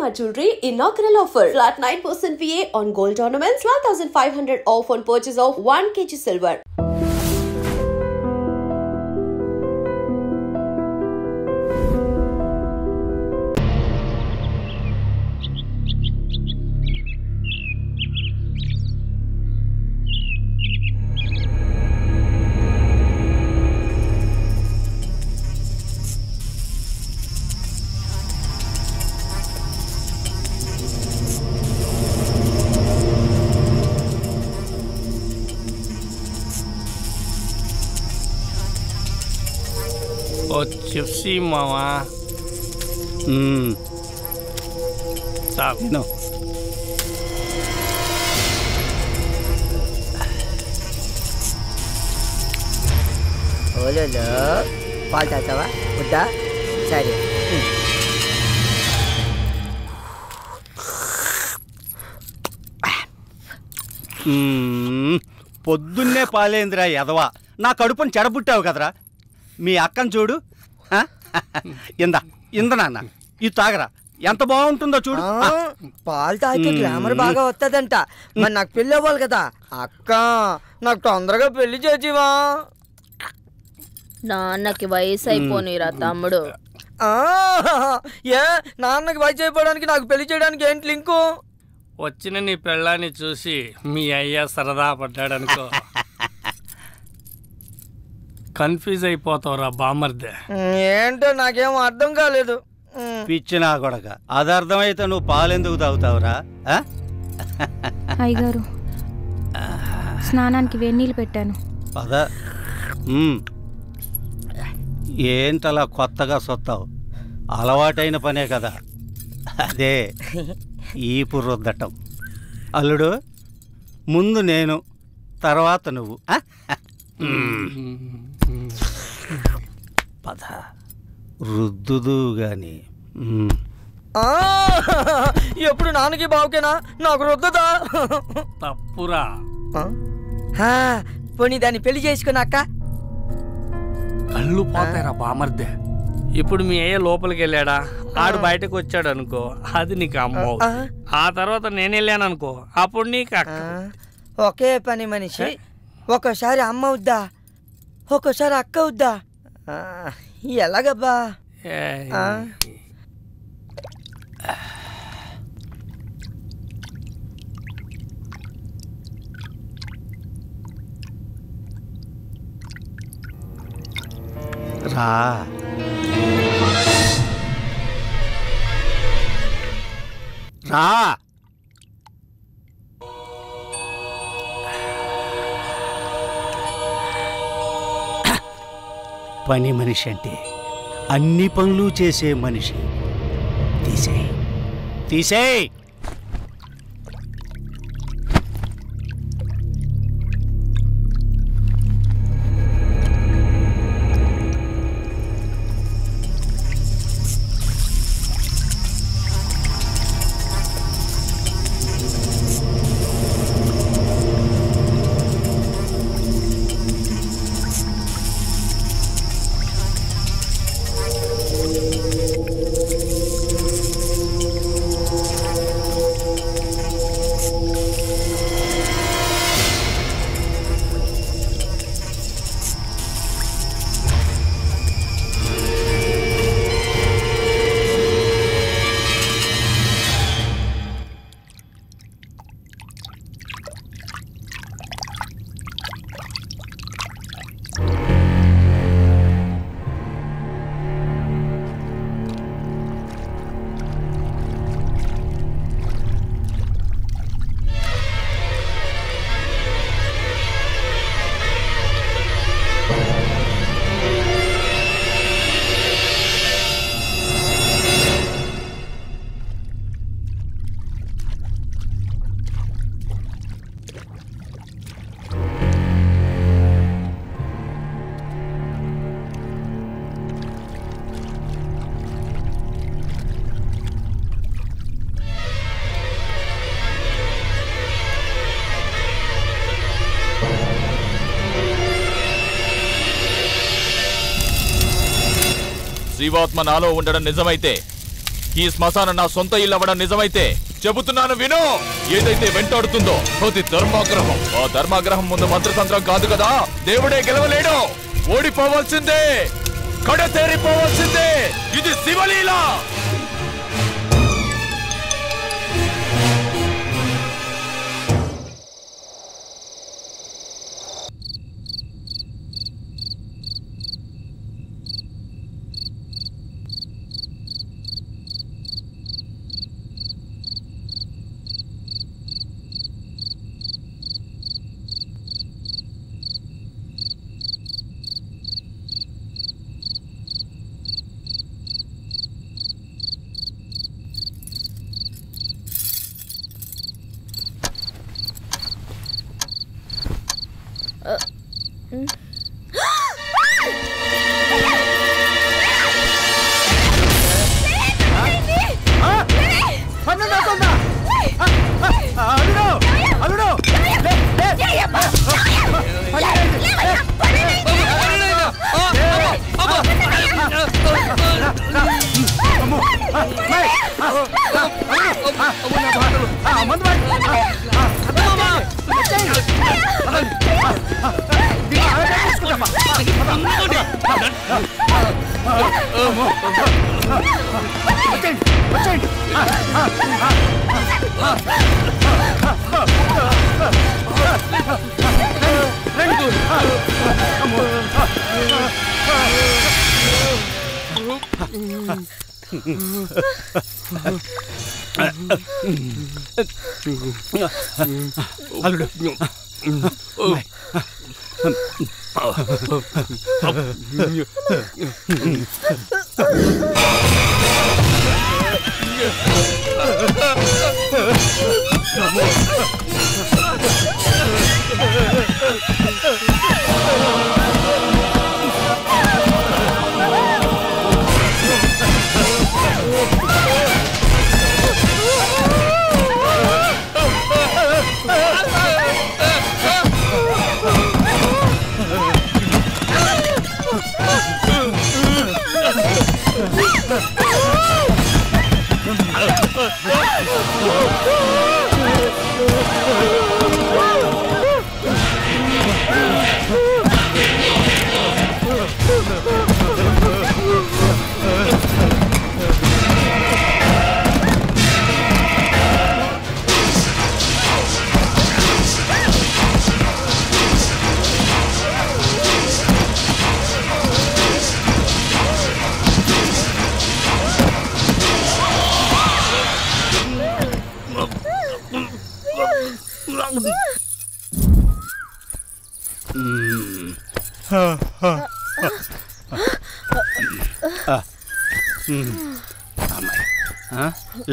Shalimar Jewelry inaugural offer. Flat 9% VA on gold ornaments, 12,500 off on purchase of 1 kg silver. చిప్సీ మావా చాలు ఓలో పాలు తాగుతావా వద్దా సరే పొద్దున్నే పాలేంద్రా ఎదవా నా కడుపుని చెడబుట్టావు కదరా మీ అక్కను చూడు ఇంద నాన్న ఇది తాగరా ఎంత బాగుంటుందో చూడు పాలు తాగితే గ్లామర్ బాగా వస్తుందంట మరి నాకు పెళ్ళి అవ్వాలి కదా అక్క నాకు తొందరగా పెళ్లి చేసివా నాన్నకి వయసు అయిపోనిరా తమ్ముడు ఏ నాన్నకి వయసు అయిపోవడానికి నాకు పెళ్లి చేయడానికి ఏంటి లింకు వచ్చిన నీ పెళ్ళాన్ని చూసి మీ అయ్య సరదా పడ్డాడనుకో కన్ఫ్యూజ్ అయిపోతావురా బామర్దే ఏంటో నాకేం అర్థం కాలేదు పిచ్చినా కొడక అది అర్థమైతే నువ్వు పాలెందుకు తాగుతావురా అయ్యగారు స్నానానికి వెన్నీళ్ళు పెట్టాను పద ఏంటలా కొత్తగా సొత్తావు అలవాటైన పనే కదా అదే ఈపు రుద్దటం అల్లుడు ముందు నేను తర్వాత నువ్వు పద రుద్దుదు గాని ఎప్పుడు నాన్నకి బావుకేనా నాకు రుద్దదా తప్పురా పోనీ దాన్ని పెళ్లి చేసుకున్నాక కళ్ళు పోతాయిరా బామర్దే ఇప్పుడు మీ అయ్య లోపలికి వెళ్ళాడా ఆడు బయటకు వచ్చాడు అనుకో అది నీకు అమ్మ ఆ తర్వాత నేను వెళ్ళాను అనుకో అప్పుడు నీకు అక్క ఒకే పని మనిషి ఒక్కోసారి అమ్మ అవుద్దా ఒక్కోసారి అక్క అవుద్దా ఎలాగబ్బా రా రా పని మనిషి అంటే అన్ని పనులు చేసే మనిషి తీసేయ్ జీవాత్మ నాలో ఉండడం నిజమైతే ఈ శ్మశానం నా సొంత ఇల్లు అవ్వడం నిజమైతే చెబుతున్నాను విను. ఏదైతే వెంటాడుతుందో అది ధర్మాగ్రహం. ఆ ధర్మాగ్రహం ముందు మంత్రతంత్రం కాదు కదా, దేవుడే గెలవలేడు. ఓడిపోవాల్సిందే, కడతేరిపోవాల్సిందే. ఇది శివలీల. అల్లుడు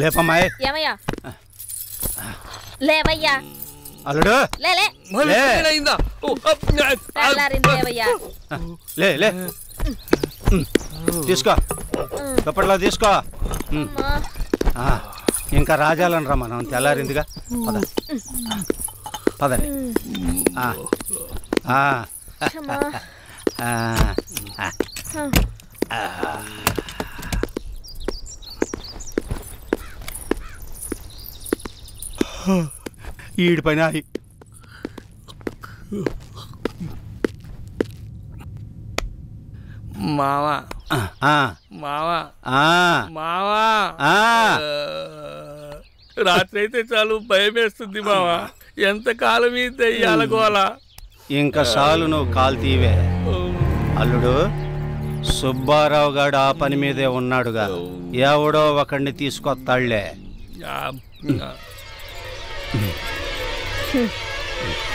లేపమ్మాయి. ఏమయ్యా లేవయ్యా. అల్లుడు లే లే తీసుకో, దుప్పట్లో తీసుకో. ఇంకా రాజాలను రా, మనం తెల్లారిందిగా. పదండి. ఈడి పైన మావా మావా మావా రాత్రి అయితే చాలు భయం వేస్తుంది మావా. ఎంతకాలం ఈ దెయ్యాల గోల. ఇంకా చాలు నువ్వు కాలు తీవే. అల్లుడు సుబ్బారావు గారు ఆ పని మీదే ఉన్నాడుగా, ఎవడో ఒకడిని తీసుకొస్తాళ్లే.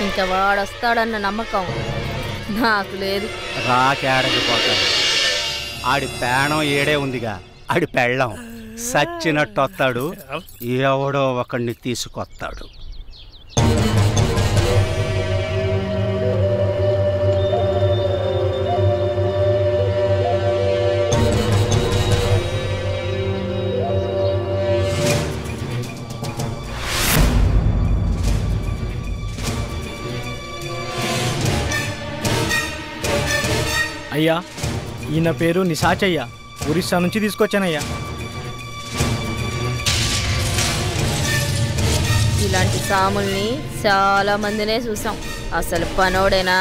ఇంకా వాడొస్తాడన్న నమ్మకం నాకు లేదు. రాకేడకపోతాడు. ఆడి పేణం ఏడే ఉందిగా, ఆడి పెళ్ళం సచ్చినట్టు వస్తాడు, ఎవడో ఒకడిని తీసుకొస్తాడు. అయ్యా, ఈయన పేరు నిశాచయ్య, ఒరిస్సా నుంచి తీసుకొచ్చానయ్యా. ఇలాంటి సాముల్ని చాలా మందినే చూసాం. అసలు పనోడేనా?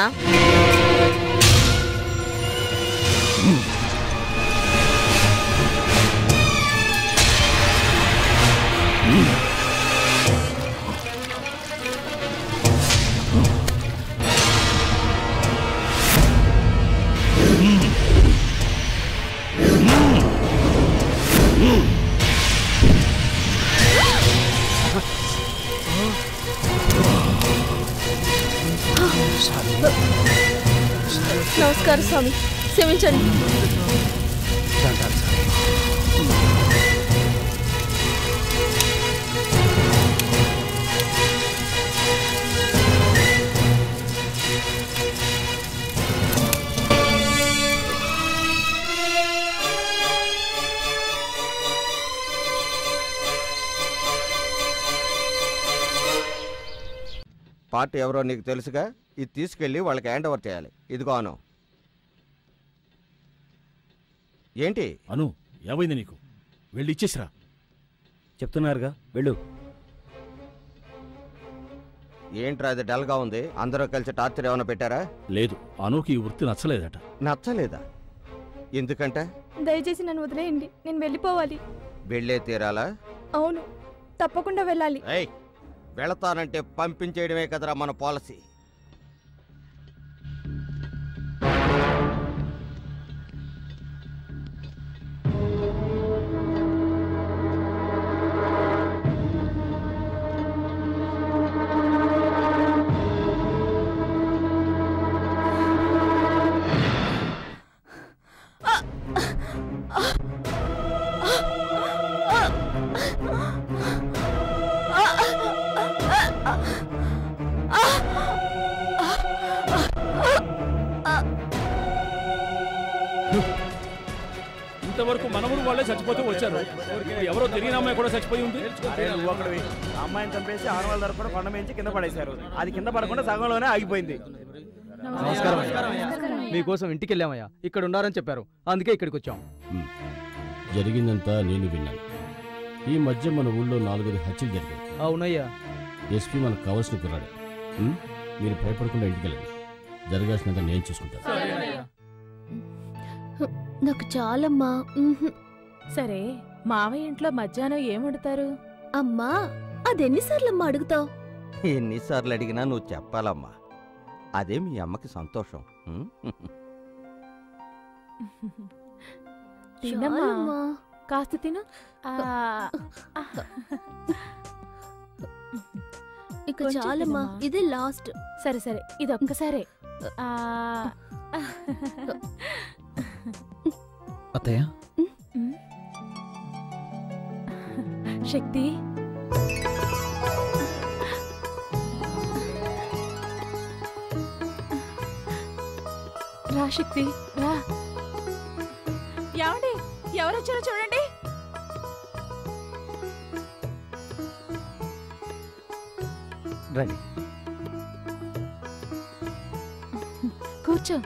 నమస్కారం స్వామి, క్షమించండి. పార్టీ ఎవరో నీకు తెలుసుగా, ఇది తీసుకెళ్ళి వాళ్ళకి హ్యాండ్ ఓవర్ చేయాలి. ఇదిగో అను. ఏంటి అను, ఏమైంది నీకు? వెళ్ళి ఇచ్చేసిరా. చెప్తున్నారుగా, వెళ్ళు. ఏంట్రా అది డల్గా ఉంది? అందరూ కలిసి టార్చర్ ఏమైనా పెట్టారా? లేదు, అనుకి ఈ వృత్తి నచ్చలేదట. నచ్చలేదా? ఎందుకంటే? దయచేసి నన్ను వదిలేయండి, నేను వెళ్ళిపోవాలి. వెళ్ళే తీరాలా? అవును, తప్పకుండా వెళ్ళాలి. వెళతానంటే పంపించేయడమే కదరా మన పాలసీ. ఇంతవరకు మనముడు వాళ్ళే చచ్చిపోతూ వచ్చారు. ఎవరో తెలియని అమ్మాయి కూడా చచ్చిపోయి ఉంది. అమ్మాయిని చంపేసి 600 ధర కూడా కొండ మించి కింద పడేశారు. అది కింద పడకుండా సగంలోనే ఆగిపోయింది. నమస్కారం. మీకోసం ఇంటికి వెళ్ళామయ్యా, ఇక్కడ ఉండారని చెప్పారు, అందుకే ఇక్కడికి వచ్చాం. జరిగిందంతా నేను విన్నాను. ఈ మధ్య మన ఊళ్ళో 4 హత్యలు జరిగాయి. అవునయ్యా. ఎస్పీ మనకు కావాల్సిన కుర్రాడు. మీరు భయపడకుండా ఇంటికి వెళ్ళండి. జరగాల్సినంత నేను చూసుకుంటాను. నాకు చాలమ్మా. సరే, మావయ్య ఇంట్లో మధ్యాహ్నం ఏం వండుతారు? అమ్మా, అదెన్నిసార్లమ్మా అడుగుతావు? ఎన్నిసార్లు అడిగినా నువ్వు చెప్పాలమ్మా. అదే మీ అమ్మకి సంతోషం. తినమ్మా, కాస్త తిను. ఇక చాలమ్మా, ఇదే లాస్ట్. సరే సరే, ఇది ఒక్కసారే. అత్తయ్య, శక్తి, రా శక్తి, రా. ఏమండి, ఎవరొచ్చారో చూడండి. రండి, కూర్చో.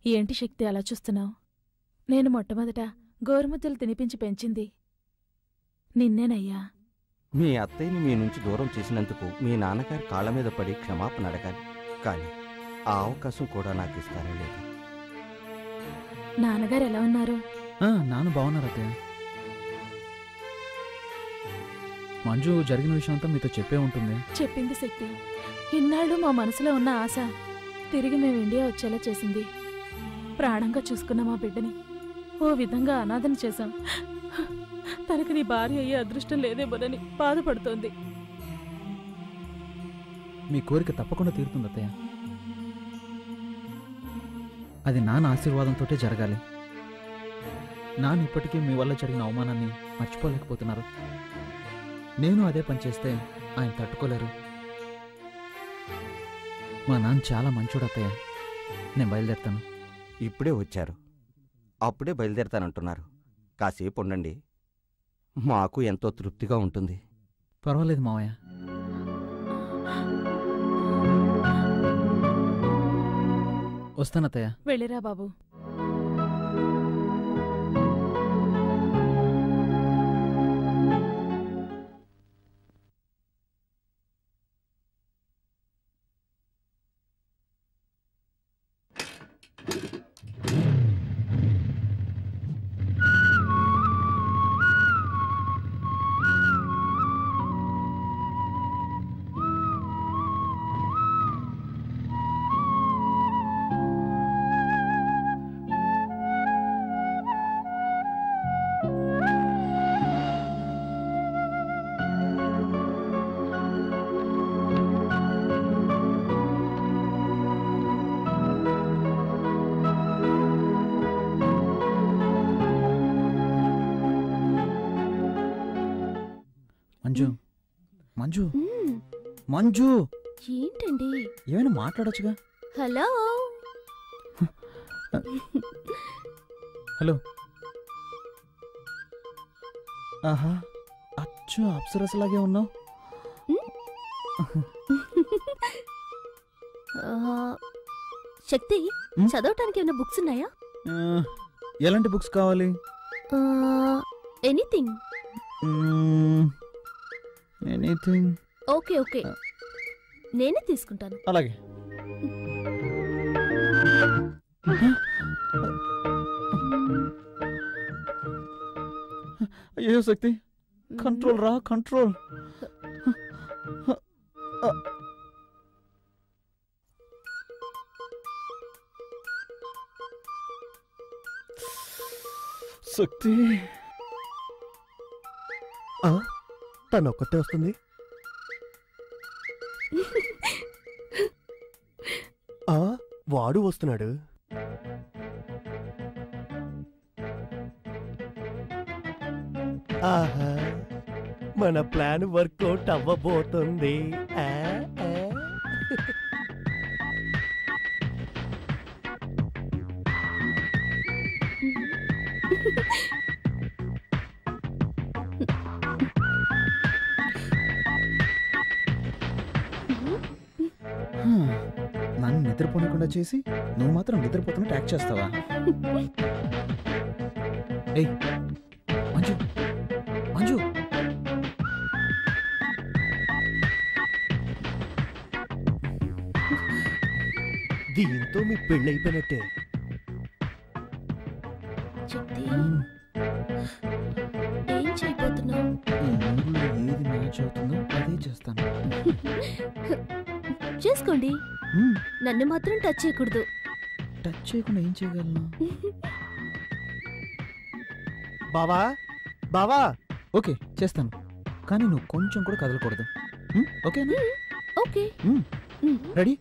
ఏంటి శక్తి అలా చూస్తున్నావు? నేను మొట్టమొదట గోరుముద్దలు తినిపించి పెంచింది నిన్నేనయ్యా. మీ అత్తయ్యని మీ నుంచి దూరం చేసినందుకు మీ నాన్నగారి కాళ్ళ మీద పడి క్షమాపణ అడగాలి, కానీ ఆ అవకాశం కూడా నాకు ఇస్తానే లేదు. నాన్నగారు ఎలా ఉన్నారు? నాన్న బాగున్నారు అత్తయ్య. మంజు జరిగిన విషయం అంతా మీతో చెప్పే ఉంటుంది. చెప్పింది శక్తి. ఇన్నాళ్ళు మా మనసులో ఉన్న ఆశ తిరిగి మేము ఇండియా వచ్చేలా చేసింది. ప్రాణంగా చూసుకున్న మా బిడ్డని ఓ విధంగా అనాథన చేశాం. తనకి నీ భార్య అయ్యే అదృష్టం లేదేమోనని బాధపడుతోంది. మీ కోరిక తప్పకుండా తీరుతుంది అత్తయ్య. అది నాన్న ఆశీర్వాదంతో జరగాలి. నాన్న ఇప్పటికీ మీ వల్ల జరిగిన అవమానాన్ని మర్చిపోలేకపోతున్నారు. నేను అదే పని చేస్తే ఆయన తట్టుకోలేరు. మా నాన్న చాలా మంచోడు అత్తయ్య. నేను బయలుదేరుతాను. ఇప్పుడే వచ్చారు, అప్పుడే బయలుదేరుతానంటున్నారు. కాసేపు ఉండండి, మాకు ఎంతో తృప్తిగా ఉంటుంది. పర్వాలేదు మావయ్య. వస్తానత్తయ్య. వెళ్ళిరా బాబు. మంజు మంజు మంజు ఏంటండి? ఏమైనా మాట్లాడొచ్చుగా. Hello hello. ఆహా, అచ్చు అప్సరసలాగే ఉన్నావు. శక్తి, చదవటానికి ఏమైనా బుక్స్ ఉన్నాయా? ఎలాంటి బుక్స్ కావాలి? ఎనీథింగ్. ఎనీథింగ్. ఓకే ఓకే, నేనే తీసుకుంటాను. అలాగే. అయ్యో శక్తి, కంట్రోల్ రా, కంట్రోల్. శక్తి తను ఒక్కతే వస్తుంది. వాడు వస్తున్నాడు. ఆహా, మన ప్లాన్ వర్కౌట్ అవ్వబోతుంది. నన్ను నిద్రపోనకుండా చేసి నువ్వు మాత్రం నిద్రపోతున్నట్టు యాక్ట్ చేస్తావా? ఏయ్ మంజు, మంజు. దీంతో మీ పెళ్ళైపోయినట్టే. ఏం చేయబోతున్నావు? ఏది మ్యాచ్ అవుతుందో అదే చేస్తాను. చేసుకోండి, నన్ను మాత్రం టచ్ చేయకూడదు. టచ్ చేయకుండా ఏం చేయగలను? బావా బావా. ఓకే చేస్తాను, కానీ నువ్వు కొంచెం కూడా కదలకూడదు. ఓకేనా? ఓకే. రెడీ?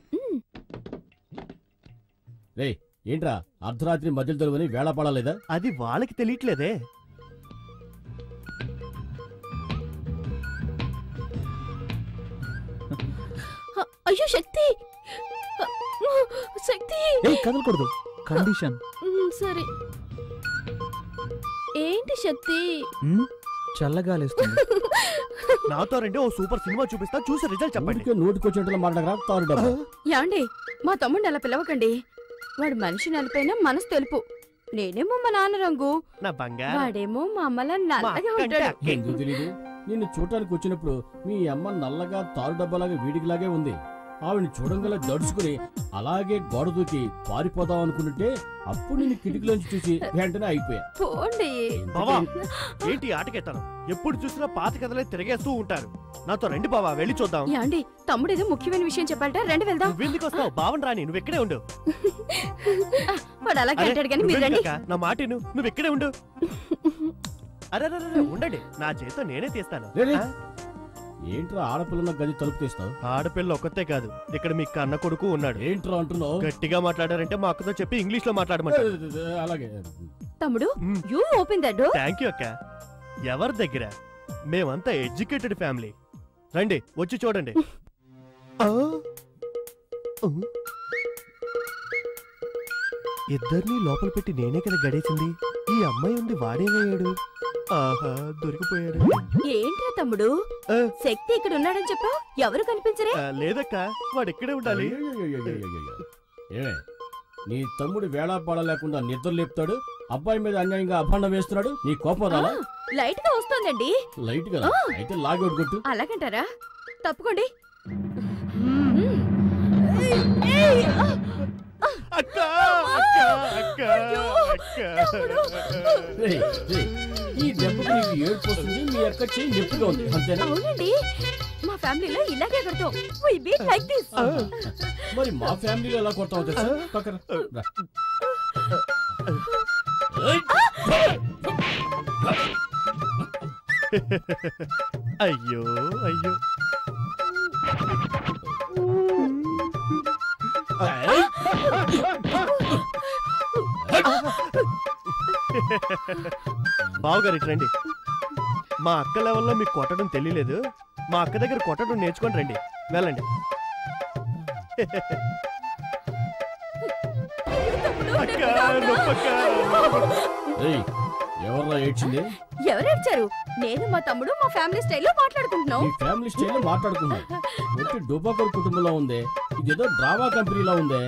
రే ఏంట్రా అర్ధరాత్రి మధ్యలో తెలుగుని వేళ పడలేదా? అది వాళ్ళకి తెలియట్లేదే. అయ్యో శక్తి, శక్తి. కదలకూడదు, కండిషన్. సరే. ఏంటి శక్తి? చల్లగాలేస్తుంది. నాతో రండి, ఓ సూపర్ సినిమా చూపిస్తా, చూసి రిజల్ట్ చెప్పండి. నోటికొచ్చేట్టుగా మాట్లాడరా. యాండి, మా తమ్ముడిని అలా పిలవకండి. వాడు మనిషి నలిపైనా మనసు తెలుపు. నేనేమో మా నాన్న రంగు, నా బంగారం. వాడేమో మా అమ్మలా నల్లగా ఉంటాడు. ఎందుకు తెలీదు? నిన్ను చూడటానికి వచ్చినప్పుడు మీ అమ్మ నల్లగా తారు డబ్బాలాగా వీడికిలాగే ఉంది. ఆవిడ్ని చూడంగల దడుచుకుని అలాగే గోడ దూకి పారిపోదాం అనుకుంటుంటే అప్పుడు నేను కిటికీలోంచి చూసి వెంటనే అయిపోయా. బావా, ఏంటి ఆటకెత్తాను? ఎప్పుడు చూసినా పాత కథలే తిరిగేస్తూ ఉంటారు. నాతో రండి బావా, వెళ్ళి చూద్దాం. యాండి, తమ్ముడు ఏదో ముఖ్యమైన విషయం చెప్పాలట, రండి వెళ్దాం. నువ్వెందుకు వస్తావు? బావన్ రాని, నువ్వు ఇక్కడే ఉండు. వాడు అలాగే అంటాడు కానీ మీరు రండి. నా మాట నువ్వు ఇక్కడే ఉండు. అరే ఉండండి, నా చేతితో నేనే తీస్తాను. ఏంట్రా ఆడపిల్ల గది తలుపు తీస్తావు? ఆడపిల్ల ఒక్కతే కాదు, ఇక్కడ మీ కన్న కొడుకు ఉన్నాడు. ఏంట్రా అంటున్నావు? గట్టిగా మాట్లాడారంటే మా అక్కతో చెప్పి ఇంగ్లీష్ లో మాట్లాడమంటారు. అలాగే తమ్ముడు, you open the door. Thank you అక్క. ఎవరి దగ్గర? మేమంతా ఎడ్యుకేటెడ్ ఫ్యామిలీ. రండి, వచ్చి చూడండి. ఇద్దరిని లోపల పెట్టి నేనే కదా గడేసింది. ఈ అమ్మాయి ఉంది, వాడేమయ్యాడు? ఆహా, దొరికిపోయాడు. ఏంట్రా తమ్ముడు, శక్తి ఇక్కడ ఉన్నాడని చెప్పావు, ఎవరు కనిపించరే? లేదక్క, వాడు ఇక్కడే ఉండాలి. నీ తమ్ముడు వేళాపాడ లేకుండా నిద్ర లేపుతాడు, అబ్బాయి మీద అన్యాయంగా అభాండం వేస్తున్నాడు. నీ కోపం రాలా? లైట్ గా వస్తోందండి. లైట్ కదా, అయితే లాగౌట్ కొట్టు. అలాగంటారా? తప్పుకోండి. ఈ దెబ్బకు నీకు ఏడుపు వస్తుంది, మీ అక్క చెయ్యి నొప్పిగా ఉంది, అంతేనా? అవునండి, మా ఫ్యామిలీలో ఇలాగే కొడతాం. We beat like this. మరి మా ఫ్యామిలీలో ఎలా కొడతావు తెలుసా? పక్కన రా. అయ్యో అయ్యో, బావగారు రండి. మా అక్క లెవెల్లో మీకు కొట్టడం తెలియలేదు. మా అక్క దగ్గర కొట్టడం నేర్చుకొని రండి. వెళ్ళండి. ఎవర్రా ఏడ్చింది? ఎవరేడ్చారు? నేను మా తమ్ముడు మా ఫ్యామిలీ స్టైల్లో మాట్లాడుకుంటున్నాం. మీ ఫ్యామిలీ స్టైల్లో మాట్లాడుకున్నాం. ఒట్టి డోబాకర్ కుటుంబంలో ఉందే, ఇదేదో డ్రామా కంపెనీలో ఉందే.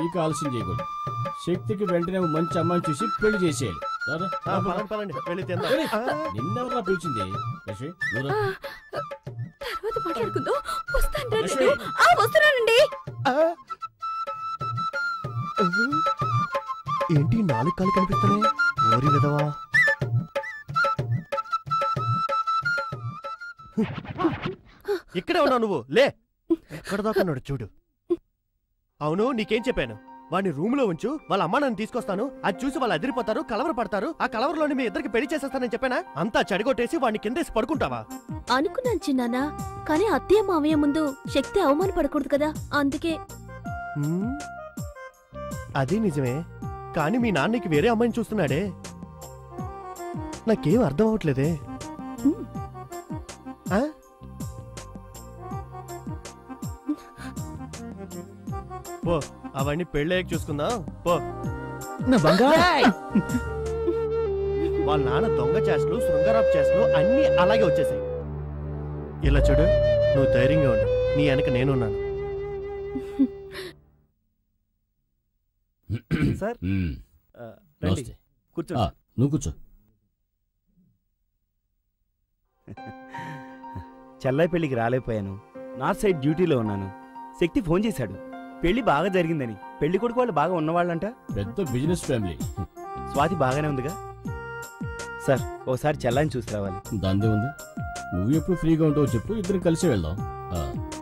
ఇక ఆలస్యం చేయకూడదు. శక్తికి వెంటనే మంచి అమ్మాయిని చూసి పెళ్లి చేసేయాలి. నిన్నెవరా పిలిచింది? తర్వాత మాట్లాడుకుందాం. వస్తున్నానండి. ఏంటి 4 కాళ్ళు కనిపిస్తున్నాయి? ఓరి విధవా. ఇక్కడే ఉన్నావు నువ్వు. లే, ఎక్కడ దాకా ఉన్నాడు చూడు. అవును, నీకేం చెప్పాను? వాడిని రూమ్ లో ఉంచు, వాళ్ళ అమ్మ నన్ను తీసుకొస్తాను, అది చూసి వాళ్ళు అదిరిపోతారు, కలవర పడతారు, ఆ కలవరలోని మీ ఇద్దరికి పెళ్లి చేసేస్తానని చెప్పానా? అంతా చెడగొట్టేసి వాడిని కిందేసి పడుకుంటావా? అనుకున్నాను చిన్నానా, కానీ అత్తయ్య మావయ్య ముందు శక్తి అవమానపడకూడదు కదా, అందుకే. అదే నిజమే, కానీ మీ నాన్నకి వేరే అమ్మాయిని చూస్తున్నాడే. నాకేం అర్థం అవట్లేదే. పో, అవన్నీ పెళ్ళయ్యాక చూసుకుందాం. పో. వాళ్ళ నాన్న దొంగ చేష్టలు, శృంగారపు చేష్టలు అన్నీ అలాగే వచ్చేసాయి. ఇలా చూడు, నువ్వు ధైర్యంగా ఉండు, నీ వెనక నేనున్నాను. సార్ కూర్చో. నువ్వు కూర్చో. చెల్లై పెళ్లికి రాలేకపోయాను. నార్త్ సైడ్ డ్యూటీలో ఉన్నాను. శక్తి ఫోన్ చేశాడు, పెళ్లి బాగా జరిగిందని. పెళ్లి కొడుకు వాళ్ళు బాగా ఉన్నవాళ్ళంట. పెద్ద బిజినెస్ ఫ్యామిలీ. స్వాతి బాగానే ఉందిగా సార్? ఓసారి చెల్లాయిని చూసి రావాలి. దాందే ఉంది. నువ్వు ఎప్పుడు ఫ్రీగా ఉంటావు చెప్పు, ఇద్దరం కలిసి వెళ్దాం.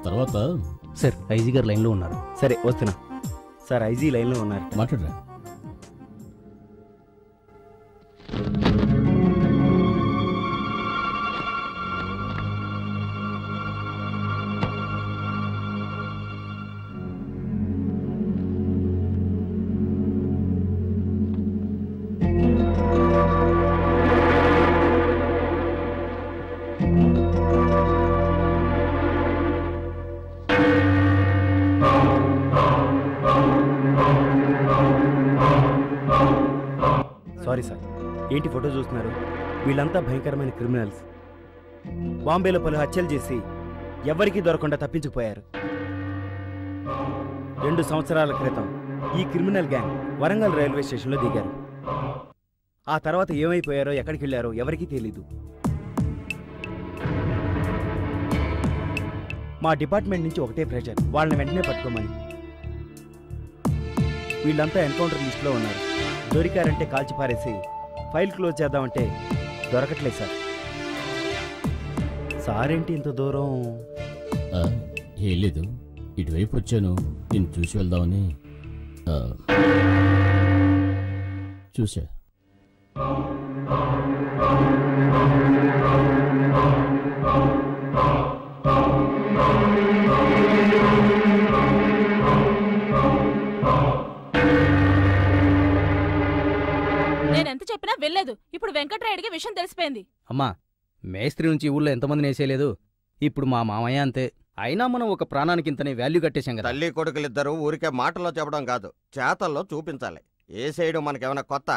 తర్వాత సార్ ఐజీ గారు లైన్లో ఉన్నారు. సరే వస్తున్నా సార్. ఐజీ లైన్లో ఉన్నారు, మాట్లాడరా. Sorry sir. ఏంటి ఫోటో చూస్తున్నారు? వీళ్ళంతా భయంకరమైన క్రిమినల్స్. బాంబేలో పలు హత్యలు చేసి ఎవరికీ దొరకకుండా తప్పించుకుపోయారు. 2 సంవత్సరాల క్రితం ఈ క్రిమినల్ గ్యాంగ్ వరంగల్ రైల్వే స్టేషన్లో దిగారు. ఆ తర్వాత ఏమైపోయారో, ఎక్కడికి వెళ్ళారో ఎవరికీ తెలీదు. మా డిపార్ట్మెంట్ నుంచి ఒకటే ప్రెషర్, వాళ్ళని వెంటనే పట్టుకోమని. వీళ్ళంతా ఎన్కౌంటర్ లిస్టులో ఉన్నారు. దొరికారంటే కాల్చి పారేసి ఫైల్ క్లోజ్ చేద్దామంటే దొరకట్లేదు సార్. సారేంటి ఇంత దూరం? ఏం లేదు, ఇటువైపు వచ్చాను, నేను చూసి వెళ్దామని. చూసా. నేనెంత చెప్పినా వెళ్ళలేదు. ఇప్పుడు వెంకట్రాయుడికి విషయం తెలిసిపోయింది. అమ్మా, మేస్త్రి నుంచి ఊళ్ళో ఎంతమందిని వేసేయలేదు. ఇప్పుడు మా మామయ్య అంతే. అయినా మనం ఒక ప్రాణానికి ఇంతనే వాల్యూ కట్టేశాం కదా. తల్లి కొడుకులిద్దరూ ఊరికే మాటల్లో చెప్పడం కాదు, చేతల్లో చూపించాలి. ఏసేయడం మనకేమైనా కొత్త?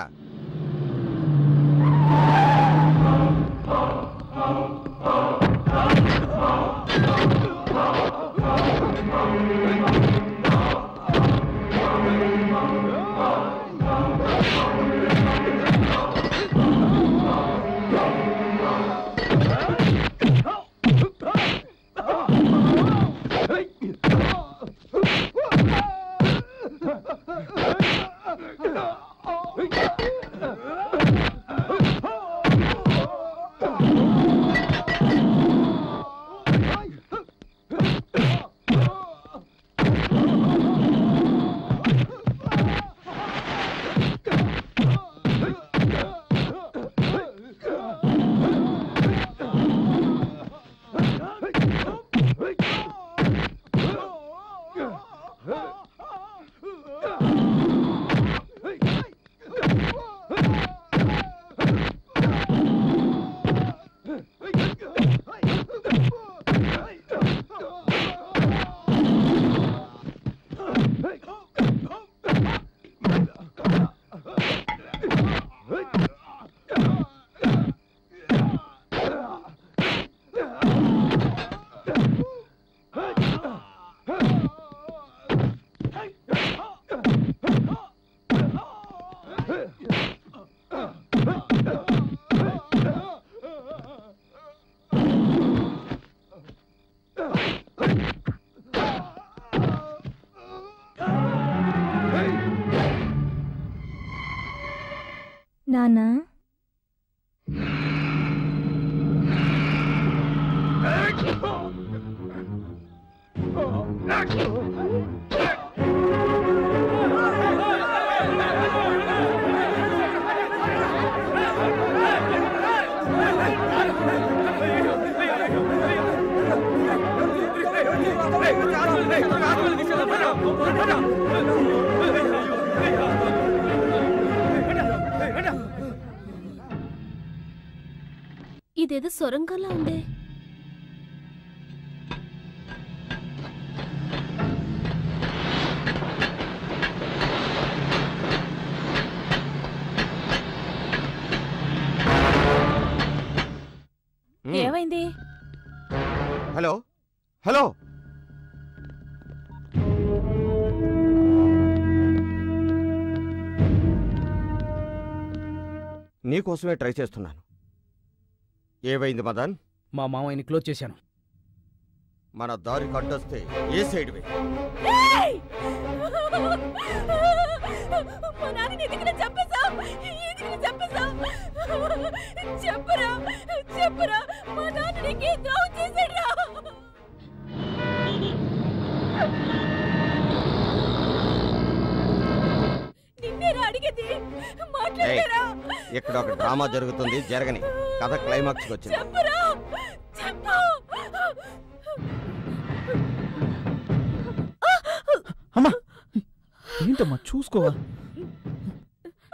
నానా ఇదేదో సొరంగంలా ఉందే. ఏమైంది? హలో హలో, నీకోసమే ట్రై చేస్తున్నాను. ఏమైంది మదన్? మా మామయ్యని క్లోజ్ చేశాను. మన దారి కట్టొస్తే ఏ సైడ్ వే? చెప్పరా చెప్పరా, మా నాన్న నీకే ద్రోహం చేశాడురా. నిన్నేరా అడిగేది, మాట్లాడరా. ఇక్కడ ఒక డ్రామా జరుగుతుంది, జరగని. కథ క్లైమాక్స్కి వచ్చింది. చెప్పరా చెప్పు. అమ్మా ఏంటమ్మా చూసుకోవా?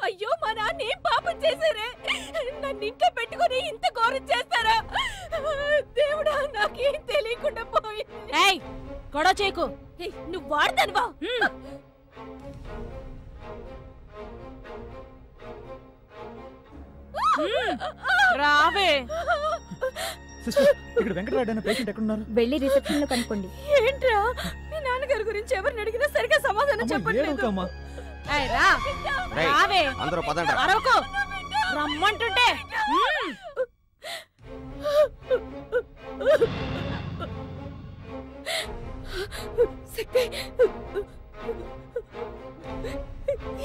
అయ్యో, మా నాన్న ఏం పాపం చేశారే? నన్ను ఇంట్లో పెట్టుకుని ఇంత ఘోరం చేస్తారా? దేవుడా, నాకేం తెలియకుండా పోయింది. గొడవ చేయకు. నువ్వు వాడతానువా? రావే. ఇక్కడ వెంకటరాడు అనే పేషెంట్ ఎక్కడున్నారు? వెళ్ళి రిసెప్షన్ లో కనుక్కోండి. ఏంట్రా, మీ నాన్నగారి గురించి ఎవరిని అడిగినా సరిగా సమాధానం చెప్పట్లేదు. అందరూ పదండి. రమ్మంటుంటే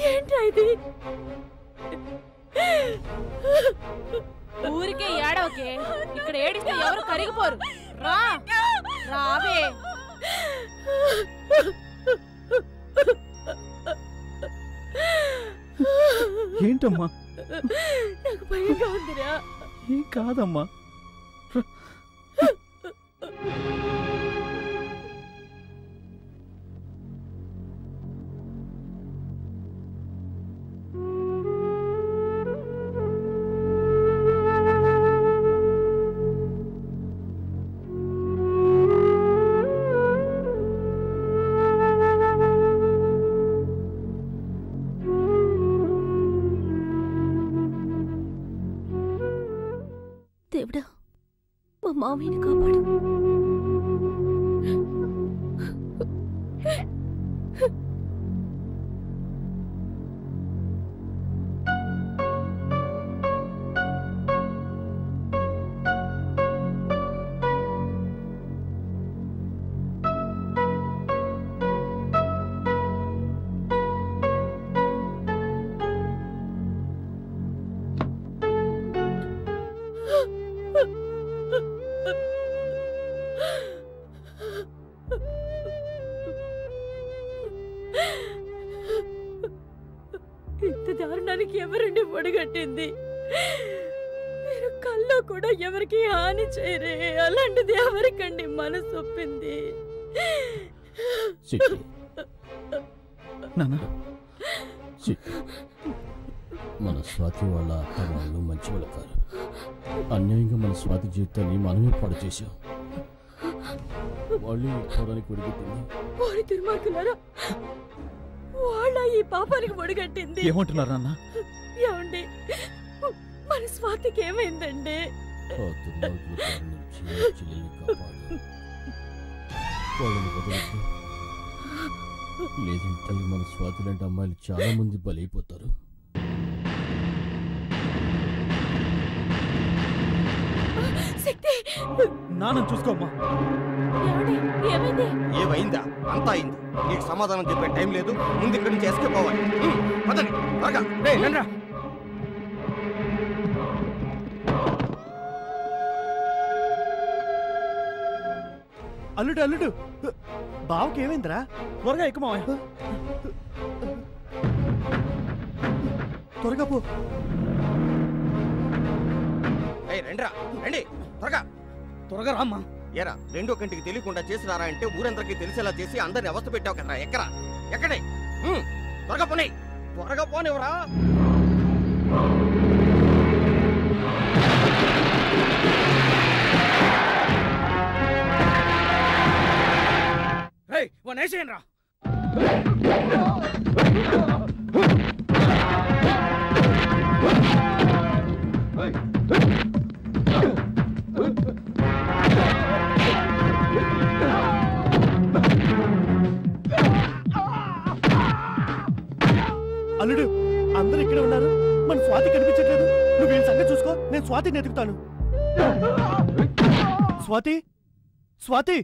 ఏంట్రా ఇది? ఊరికే ఏడవకే, ఇక్కడ ఏడిస్తే ఎవరు కరిగిపోరు. రావే. ఏంటమ్మా? నాకు భయంగా ఉందిరా. ఏం కాదమ్మా. దేవుడా, మా మామయ్యని కాపాడు. ఇంత దారుణానికి ఎవరండి పొడిగట్టింది? మీరు కల్లో కూడా ఎవరికి హాని చేయరే, అలాంటిది ఎవరికండి మనసు ఒప్పింది? మన స్వాతి వాళ్ళ అత్త వాళ్ళు మంచి వాళ్ళు కాదు. అన్యాయంగా మన స్వాతి జీవితాన్ని మనమే పాడు చేశాం. వాళ్ళు పోవడానికి పొడిగట్టింది. వారి దుర్మార్గులారా, వాళ్ళ ఈ పాపానికి పొడిగట్టింది. ఏమంటున్నారు నాన్న? ఏమండి, మన స్వాతికి ఏమైందండి? ఆ దుర్మార్గుల బారి నుంచి నా చెల్లెల్ని కాపాడు. వాళ్ళని వదలొద్దు. లేదంటే మన స్వాతి లాంటి అమ్మాయిలు చాలా మంది బలైపోతారు. నాన్న చూసుకోమ్మా. ఏమైందా? అంతా అయింది. నీకు సమాధానం చెప్పే టైం లేదు. ముందు ఇక్కడి నుంచి ఎస్కేప్ అవ్వాలి. పదండి త్వరగా. అల్లుడు అల్లుడు, బావకి ఏమైందిరా? త్వరగా ఎక్కు మావయ్య. త్వరగా పో. రండిరా, రండి త్వరగా. త్వరగా రామ్మా. ఏరా, రెండో కంటికి తెలియకుండా చేసినారా అంటే ఊరందరికీ తెలిసేలా చేసి అందరిని అవస్థ పెట్టావు కదరా. ఎక్కరా ఎక్కడే? త్వరగా పోనీ, త్వరగా పోనివరా. వేసేయండి రా. అల్లుడు, అందరూ ఇక్కడ ఉన్నారు, మన స్వాతి కనిపించట్లేదు. నువ్వు వీళ్ళ సంగతి చూసుకో, నేను స్వాతిని ఎదుగుతాను. స్వాతి, స్వాతి.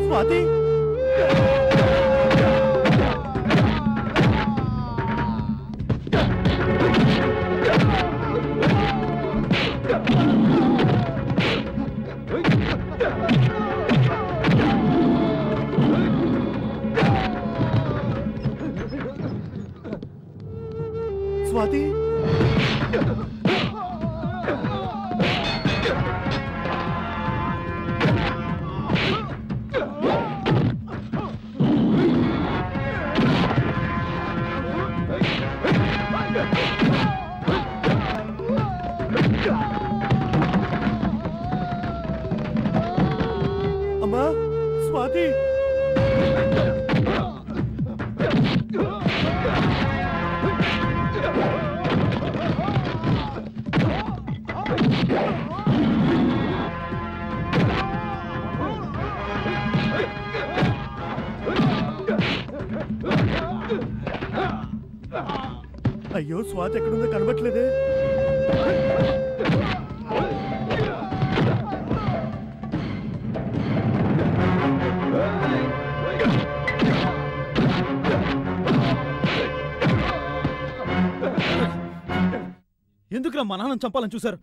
స్వాతి, స్వాతి. అమ్మా, స్వాతి. అయ్యో, స్వాతి ఎక్కడుందో కనబట్లేదే. ఎందుకురా మా నాన్నని చంపాలని చూశారు?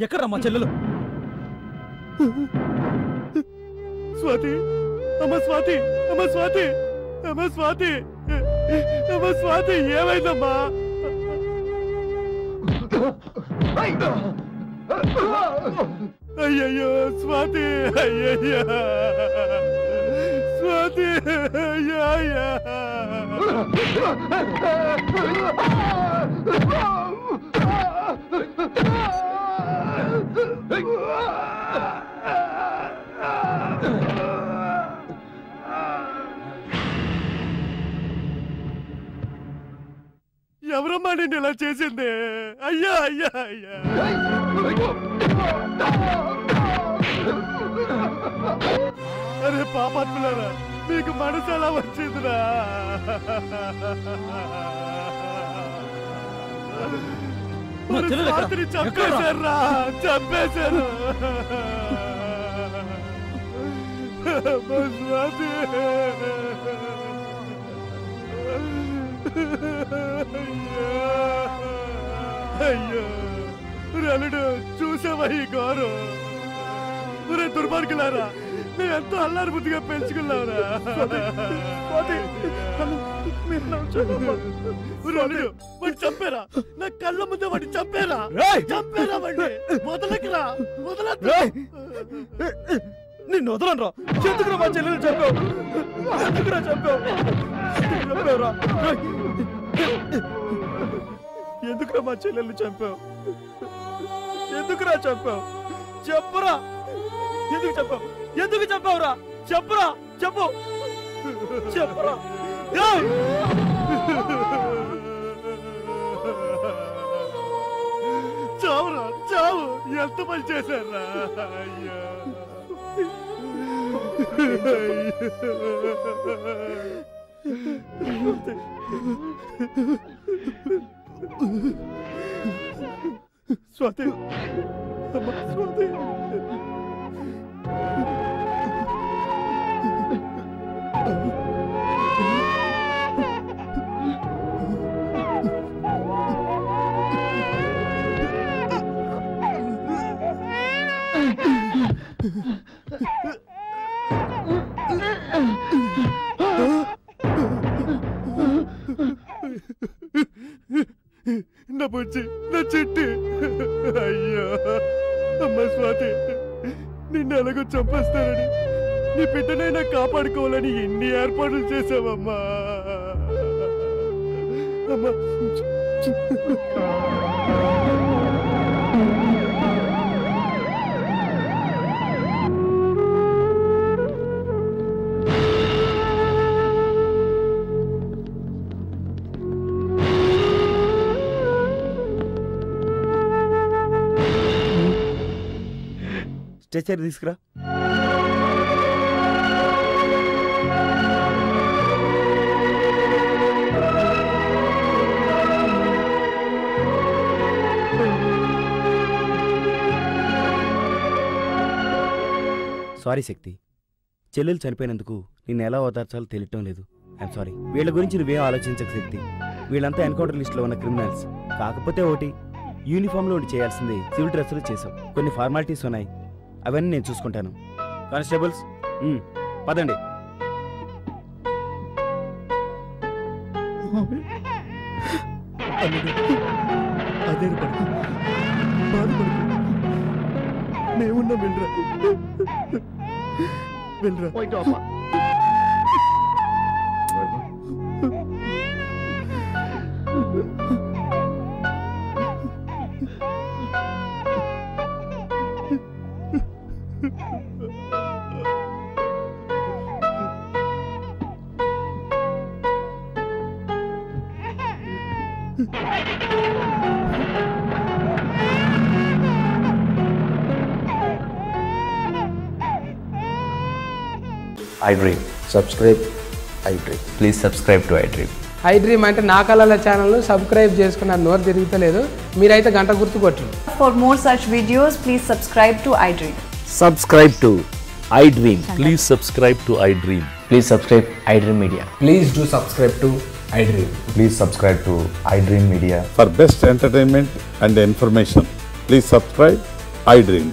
ఎక్కడ్రా మా చెల్లెలు? స్వాతి, అమ్మ స్వాతి, అమ్మ స్వాతి, అమ్మ స్వాతి, అమ్మ స్వాతి, ఏమైందమ్మా? అయ్యయ్యో స్వాతి, అయ్యయ్యో స్వాతి ఎవరమ్మా నేను ఇలా చేసింది? అయ్యా అయ్యా అయ్యా అరే పాపాత్ములారా, మీకు మనసు ఎలా వచ్చిందిరా? రాత్రి చంపేశారా? చంపేశారు. అయ్యో రలుడు, చూసావా ఈ గౌరవం? ఒరే దుర్మార్గులారా, మేము ఎంతో అల్లారు బుద్ధిగా పెంచుకున్నావురా. వాడు చంపేరా, నా కళ్ళ ముందే వాడి చంపేరా. చంపేరా వాడిని. వదలకురా, వదలద్దు. నిన్ను వదలరా. ఎందుకురా మా చెల్లెలు చంపావు? ఎందుకురా చంపావు? చంపావురా. ఎందుకురా మా చెల్లెల్ని చంపావు? ఎందుకురా చంపావు? చెప్పురా. ఎందుకు చంపావు? ఎందుకు చంపావురా? చెప్పురా, చెప్పు, చెప్పురా. చావురా, చావు. ఎంత పని చేశారా? అయ్యా స్వాతి, అమ్మా స్వాతి. నా బుజ్జి, నా చిట్టి. అయ్యో అమ్మ స్వాతి, నిన్ను ఎలాగో చంపేస్తానని, నీ బిడ్డనైనా కాపాడుకోవాలని ఎన్ని ఏర్పాట్లు చేసావమ్మా. అమ్మా స్ట్రెచర్ తీసుకురా. సారీ శక్తి, చెల్లెలు చనిపోయినందుకు నిన్ను ఎలా ఓదార్చాలో తెలియటం లేదు. I'm sorry. వీళ్ళ గురించి నువ్వేం ఆలోచించక శక్తి. వీళ్ళంతా ఎన్కౌంటర్ లిస్టులో ఉన్న క్రిమినల్స్. కాకపోతే ఒకటి, యూనిఫామ్లో ఉండి చేయాల్సింది సివిల్ డ్రెస్సులు చేసాం. కొన్ని ఫార్మాలిటీస్ ఉన్నాయి, అవన్నీ నేను చూసుకుంటాను. కానిస్టేబుల్స్ పదండి. అదే బాధపడుకు, మేమున్నా వెళ్ళరా, వెళ్ళరా. iDream. Subscribe iDream. Please subscribe to iDream. iDream అంటే నా కళల ఛానల్ను సబ్స్క్రైబ్ చేసుకున్న నోరు తిరుగుతలేదు. మీరైతే గంట గుర్తు కొట్టండి. For more such videos, please subscribe to iDream. Subscribe to iDream. Please subscribe to iDream. Please subscribe iDream Media. Please do subscribe to iDream. Please subscribe to iDream Media. For best entertainment and information, please subscribe iDream.